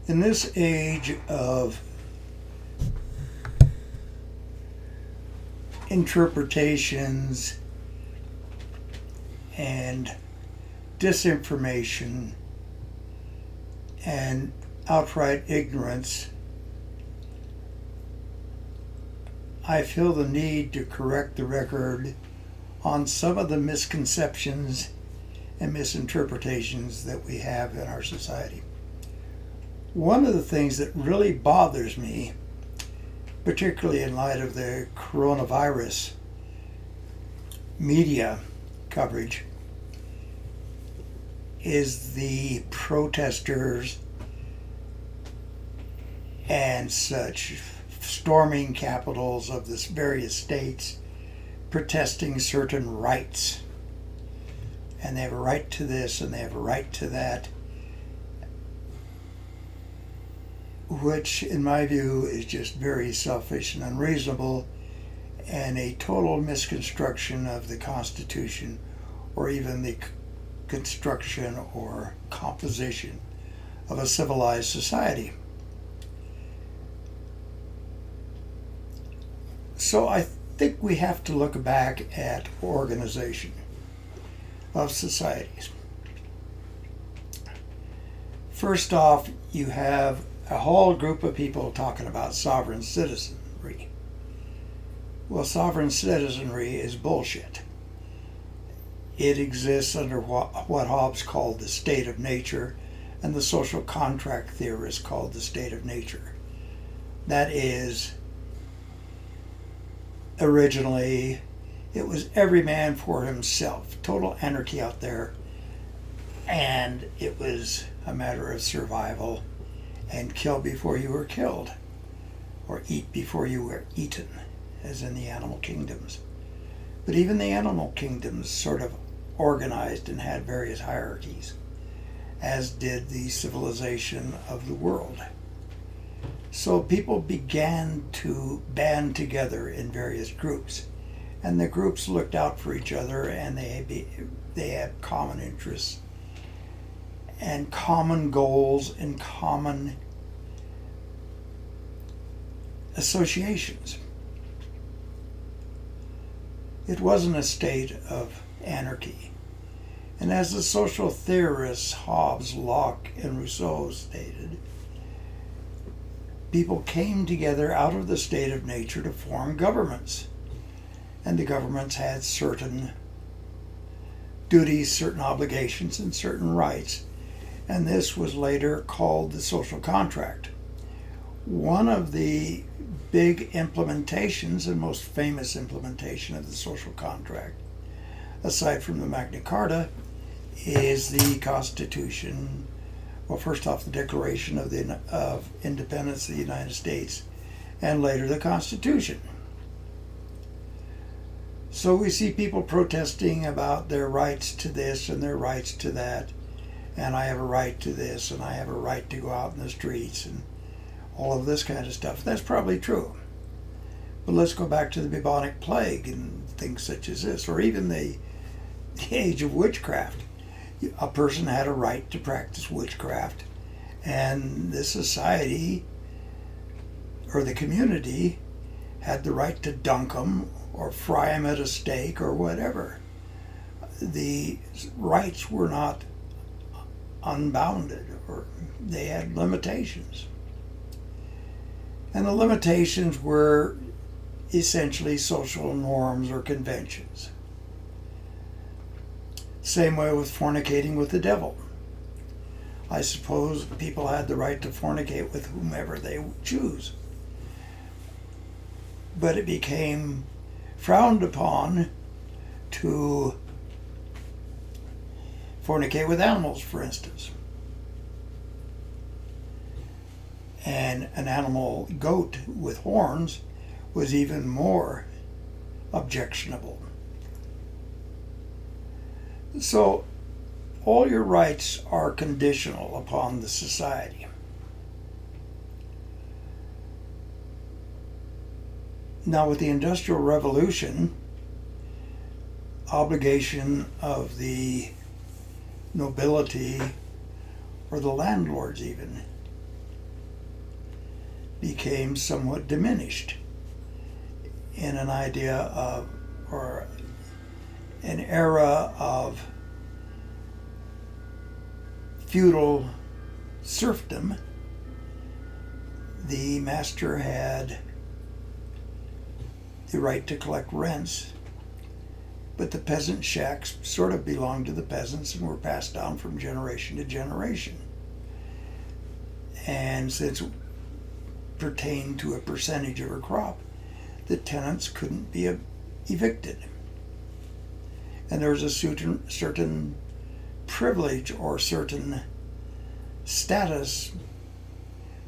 In this age of interpretations and disinformation and outright ignorance, I feel the need to correct the record on some of the misconceptions and misinterpretations that we have in our society. One of the things that really bothers me, particularly in light of the coronavirus media coverage, is the protesters and such storming capitals of the various states, protesting certain rights. And they have a right to this and they have a right to that, which in my view is just very selfish and unreasonable and a total misconstruction of the Constitution or even the construction or composition of a civilized society. So I think we have to look back at organization of societies. First off, you have a whole group of people talking about sovereign citizenry. Well, sovereign citizenry is bullshit. It exists under what Hobbes called the state of nature, and the social contract theorists called the state of nature. That is, originally, it was every man for himself, total anarchy out there, and it was a matter of survival and kill before you were killed, or eat before you were eaten, as in the animal kingdoms. But even the animal kingdoms sort of organized and had various hierarchies, as did the civilization of the world. So people began to band together in various groups, and the groups looked out for each other, and they had common interests and common goals and common associations. It wasn't a state of anarchy. And as the social theorists Hobbes, Locke, and Rousseau stated, people came together out of the state of nature to form governments. And the governments had certain duties, certain obligations, and certain rights. And this was later called the social contract. One of the big implementations and most famous implementation of the social contract, aside from the Magna Carta, is the Constitution. Well, first off, the Declaration of Independence of the United States, and later the Constitution. So we see people protesting about their rights to this and their rights to that, and I have a right to this, and I have a right to go out in the streets, and all of this kind of stuff. That's probably true. But let's go back to the bubonic plague and things such as this, or even the age of witchcraft. A person had a right to practice witchcraft, and the society or the community had the right to dunk them or fry them at a stake or whatever. The rights were not unbounded, or they had limitations. And the limitations were essentially social norms or conventions. Same way with fornicating with the devil. I suppose people had the right to fornicate with whomever they choose. But it became frowned upon to fornicate with animals, for instance. And an animal goat with horns was even more objectionable. So all your rights are conditional upon the society. Now with the Industrial Revolution, obligation of the nobility or the landlords even became somewhat diminished in an idea of, or an era of feudal serfdom. The master had the right to collect rents, but the peasant shacks sort of belonged to the peasants and were passed down from generation to generation. And since it pertained to a percentage of a crop, the tenants couldn't be evicted. And there was a certain privilege or certain status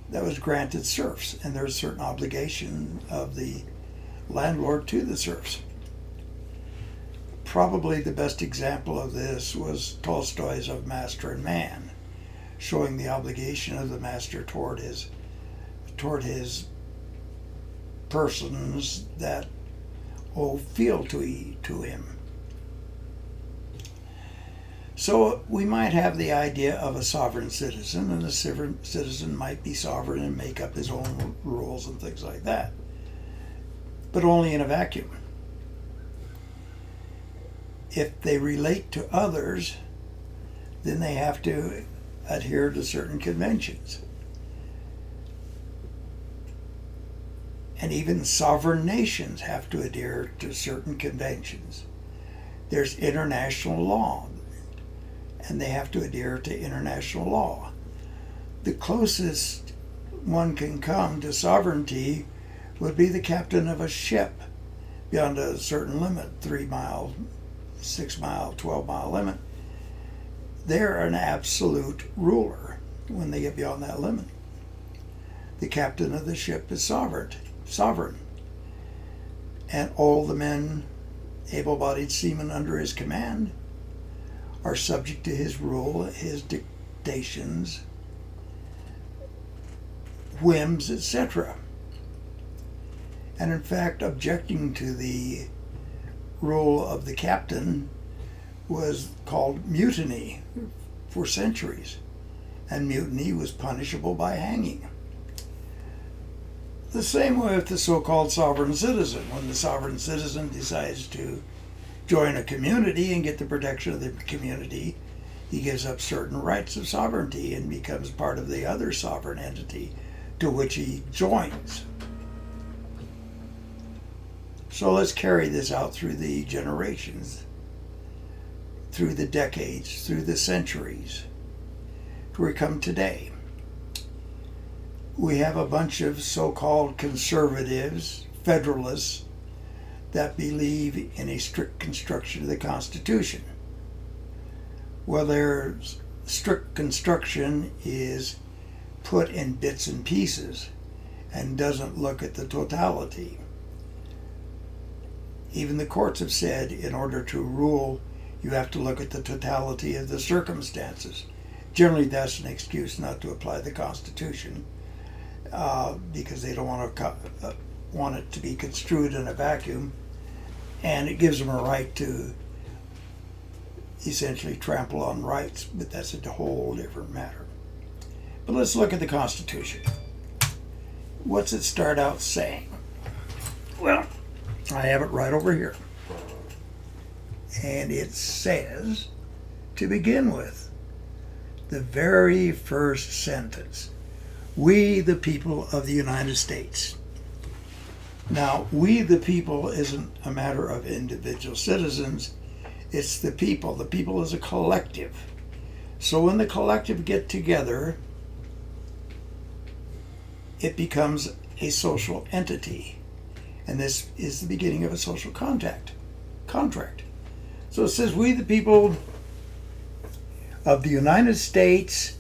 that was granted serfs, and there was a certain obligation of the landlord to the serfs. Probably the best example of this was Tolstoy's Of Master and Man, showing the obligation of the master toward his persons that owe fealty to him. So we might have the idea of a sovereign citizen, and the citizen might be sovereign and make up his own rules and things like that, but only in a vacuum. If they relate to others, then they have to adhere to certain conventions. And even sovereign nations have to adhere to certain conventions. There's international law, and they have to adhere to international law. The closest one can come to sovereignty would be the captain of a ship beyond a certain limit, 3 mile, 6 mile, 12 mile limit. They're an absolute ruler when they get beyond that limit. The captain of the ship is sovereign. And all the men, able-bodied seamen under his command, are subject to his rule, his dictations, whims, etc. And in fact, objecting to the rule of the captain was called mutiny for centuries, and mutiny was punishable by hanging. The same way with the so-called sovereign citizen. When the sovereign citizen decides to join a community and get the protection of the community, he gives up certain rights of sovereignty and becomes part of the other sovereign entity to which he joins. So let's carry this out through the generations, through the decades, through the centuries, to where we come today. We have a bunch of so-called conservatives, federalists, that believe in a strict construction of the Constitution. Well, their strict construction is put in bits and pieces and doesn't look at the totality. Even the courts have said in order to rule, you have to look at the totality of the circumstances. Generally, that's an excuse not to apply the Constitution because they don't want it to be construed in a vacuum, and it gives them a right to essentially trample on rights, but that's a whole different matter. But let's look at the Constitution. What's it start out saying? Well, I have it right over here. And it says, to begin with, the very first sentence, we the people of the United States. Now, we the people isn't a matter of individual citizens, it's the people. The people is a collective. So when the collective get together, it becomes a social entity. And this is the beginning of a social contract. So it says, we the people of the United States,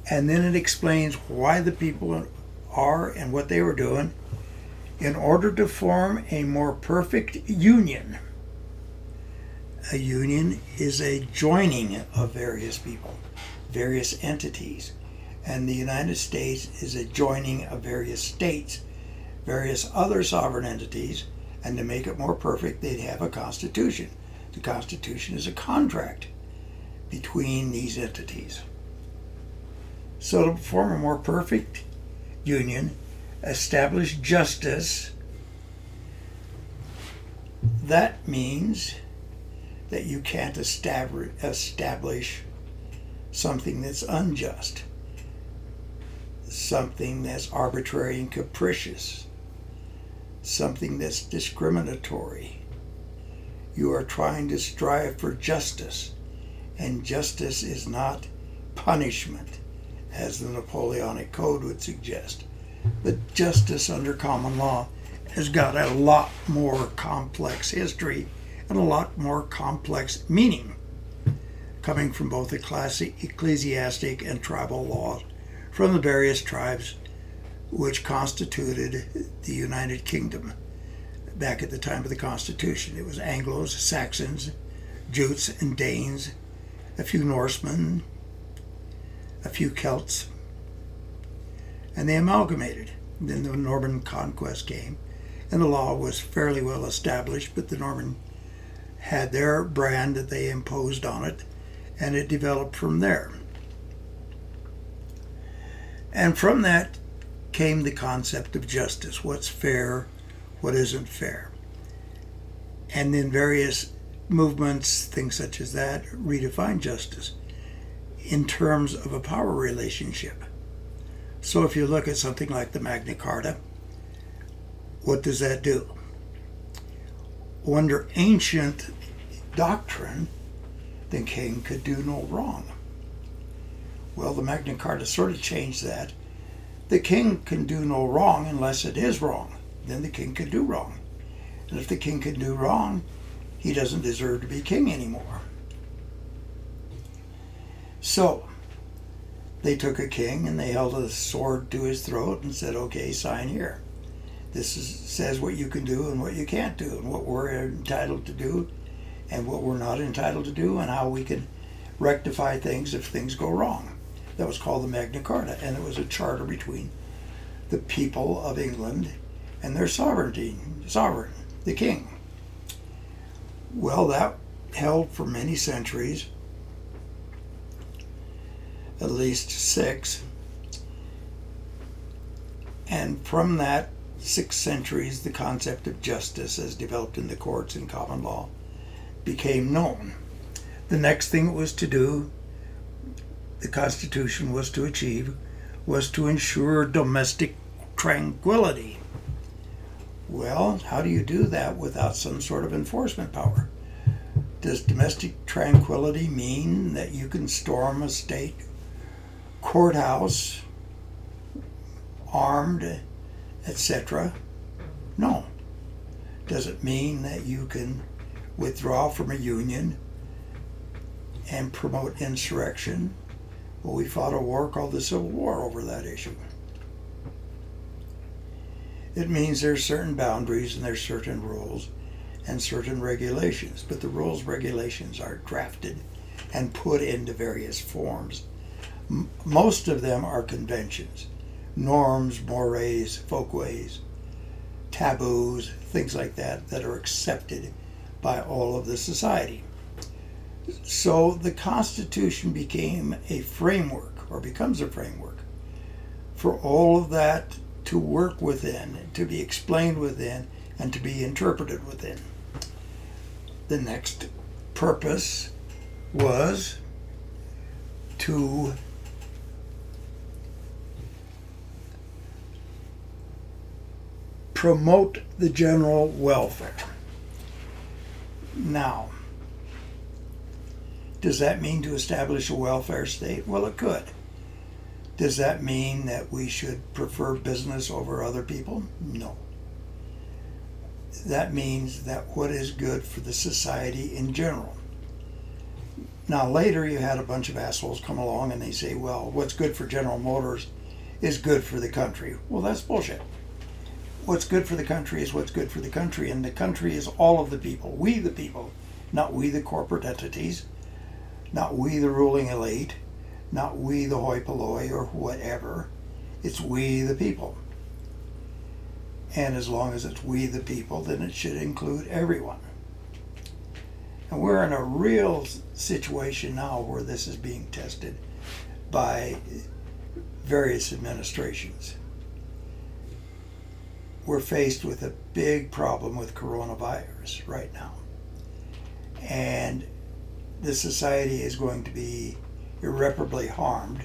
and then it explains why the people are and what they were doing in order to form a more perfect union. A union is a joining of various people, various entities, and the United States is a joining of various states, various other sovereign entities, and to make it more perfect, they'd have a constitution. The Constitution is a contract between these entities. So to form a more perfect union, establish justice, that means that you can't establish something that's unjust, something that's arbitrary and capricious, something that's discriminatory. You are trying to strive for justice, and justice is not punishment, as the Napoleonic Code would suggest. But justice under common law has got a lot more complex history and a lot more complex meaning, coming from both ecclesiastic and tribal laws from the various tribes which constituted the United Kingdom back at the time of the Constitution. It was Anglos, Saxons, Jutes, and Danes, a few Norsemen, a few Celts, and they amalgamated. Then the Norman conquest came, and the law was fairly well established, but the Norman had their brand that they imposed on it, and it developed from there. And from that came the concept of justice. What's fair, what isn't fair. And then various movements, things such as that, redefine justice in terms of a power relationship. So if you look at something like the Magna Carta, what does that do? Under ancient doctrine, the king could do no wrong. Well, the Magna Carta sort of changed that. The king can do no wrong unless it is wrong. Then the king can do wrong. And if the king can do wrong, he doesn't deserve to be king anymore. So, they took a king and they held a sword to his throat and said, okay, sign here. Says what you can do and what you can't do, and what we're entitled to do and what we're not entitled to do, and how we can rectify things if things go wrong. That was called the Magna Carta, and it was a charter between the people of England and their sovereign, the king. Well, that held for many centuries, at least 6. And from that 6 centuries, the concept of justice as developed in the courts and common law became known. The next thing it was to do, the Constitution was to achieve, was to ensure domestic tranquility. Well, how do you do that without some sort of enforcement power? Does domestic tranquility mean that you can storm a state courthouse armed, etc.? No. Does it mean that you can withdraw from a union and promote insurrection? Well, we fought a war called the Civil War over that issue. It means there's certain boundaries and there's certain rules and certain regulations, but the rules, regulations are drafted and put into various forms. Most of them are conventions, norms, mores, folkways, taboos, things like that, that are accepted by all of the society. So the Constitution became a framework, or becomes a framework, for all of that to work within, to be explained within, and to be interpreted within. The next purpose was to promote the general welfare. Now, does that mean to establish a welfare state? Well, it could. Does that mean that we should prefer business over other people? No. That means that what is good for the society in general. Now, later you had a bunch of assholes come along and they say, well, what's good for General Motors is good for the country. Well, that's bullshit. What's good for the country is what's good for the country, and the country is all of the people. We the people, not we the corporate entities, not we the ruling elite, not we the hoi polloi or whatever. It's we the people. And as long as it's we the people, then it should include everyone. And we're in a real situation now where this is being tested by various administrations. we're faced with a big problem with coronavirus right now. And the society is going to be irreparably harmed,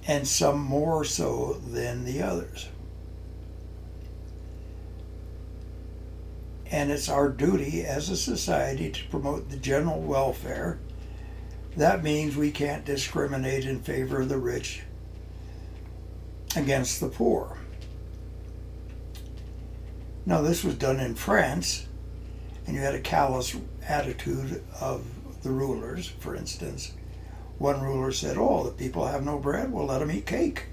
and some more so than the others. And it's our duty as a society to promote the general welfare. That means we can't discriminate in favor of the rich against the poor. Now, this was done in France, and you had a callous attitude of the rulers. For instance, one ruler said, "Oh, the people have no bread, well, let them eat cake."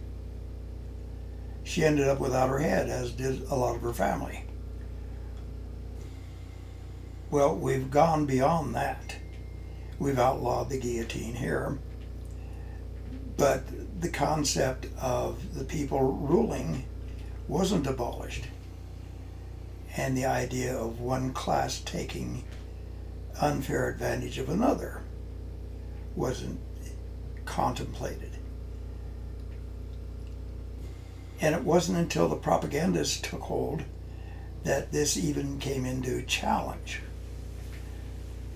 She ended up without her head, as did a lot of her family. Well, we've gone beyond that. We've outlawed the guillotine here. But the concept of the people ruling wasn't abolished. And the idea of one class taking unfair advantage of another wasn't contemplated. And it wasn't until the propagandists took hold that this even came into challenge.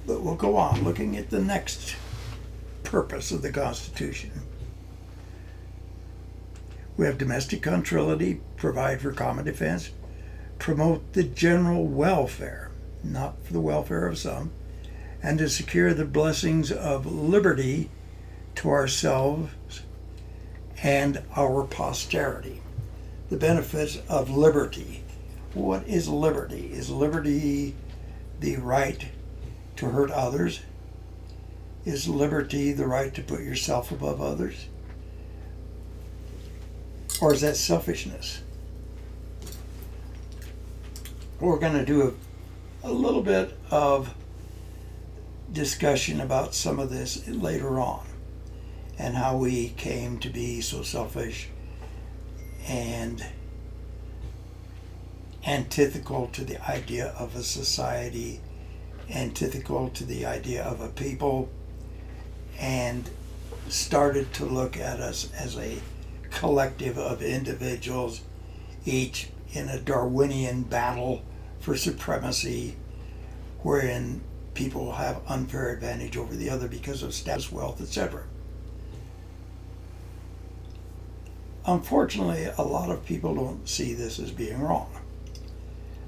But we'll go on looking at the next purpose of the Constitution. We have domestic neutrality, provide for common defense, promote the general welfare, not for the welfare of some, and to secure the blessings of liberty to ourselves and our posterity. The benefits of liberty. What is liberty? Is liberty the right to hurt others? Is liberty the right to put yourself above others? Or is that selfishness? We're going to do a little bit of discussion about some of this later on, and how we came to be so selfish and antithetical to the idea of a society, antithetical to the idea of a people, and started to look at us as a collective of individuals, each in a Darwinian battle for supremacy, wherein people have unfair advantage over the other because of status, wealth, etc. Unfortunately, a lot of people don't see this as being wrong.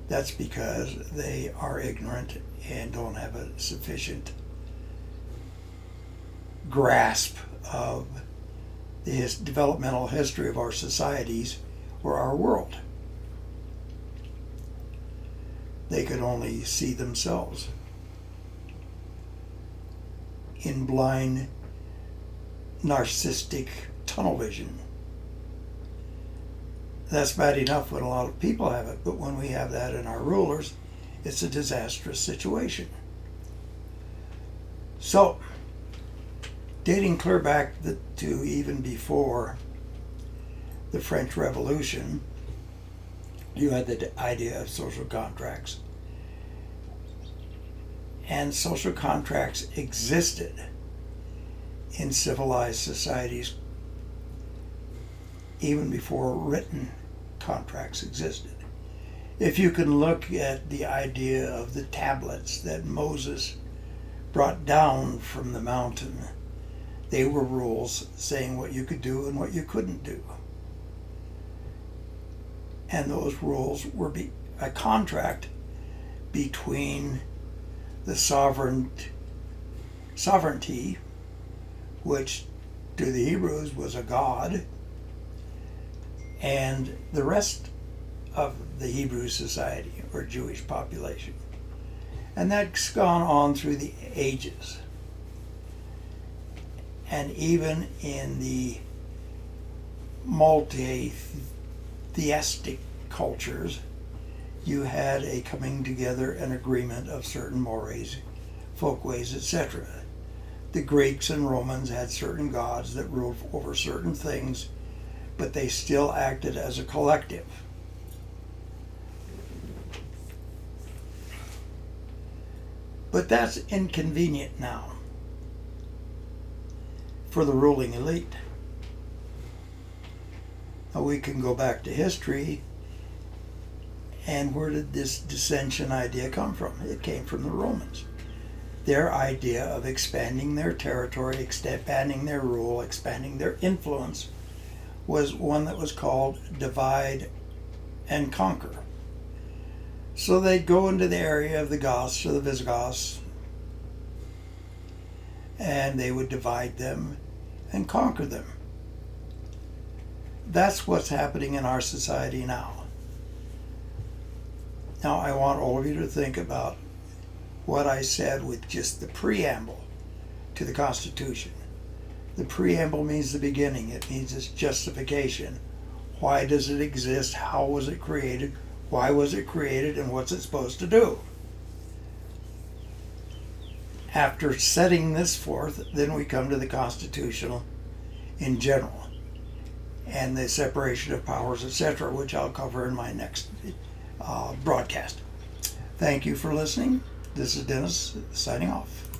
That's because they are ignorant and don't have a sufficient grasp of the developmental history of our societies or our world. They could only see themselves in blind, narcissistic tunnel vision. That's bad enough when a lot of people have it, but when we have that in our rulers, it's a disastrous situation. So, dating clear back to even before the French Revolution, you had the idea of social contracts. And social contracts existed in civilized societies even before written contracts existed. If you can look at the idea of the tablets that Moses brought down from the mountain, they were rules saying what you could do and what you couldn't do. And those rules were a contract between the sovereignty, which to the Hebrews was a god, and the rest of the Hebrew society or Jewish population. And that's gone on through the ages. And even in the multi-theistic cultures, you had a coming together and agreement of certain mores, folkways, etc. The Greeks and Romans had certain gods that ruled over certain things, but they still acted as a collective. But that's inconvenient now for the ruling elite. Now we can go back to history And where did this dissension idea come from? It came from the Romans. Their idea of expanding their territory, expanding their rule, expanding their influence was one that was called divide and conquer. So they'd go into the area of the Goths or the Visigoths, and they would divide them and conquer them. That's what's happening in our society now. Now, I want all of you to think about what I said with just the preamble to the Constitution. The preamble means the beginning. It means its justification. Why does it exist? How was it created? Why was it created? And what's it supposed to do? After setting this forth, then we come to the Constitutional in general and the separation of powers, etc., which I'll cover in my next broadcast. Thank you for listening. This is Dennis signing off.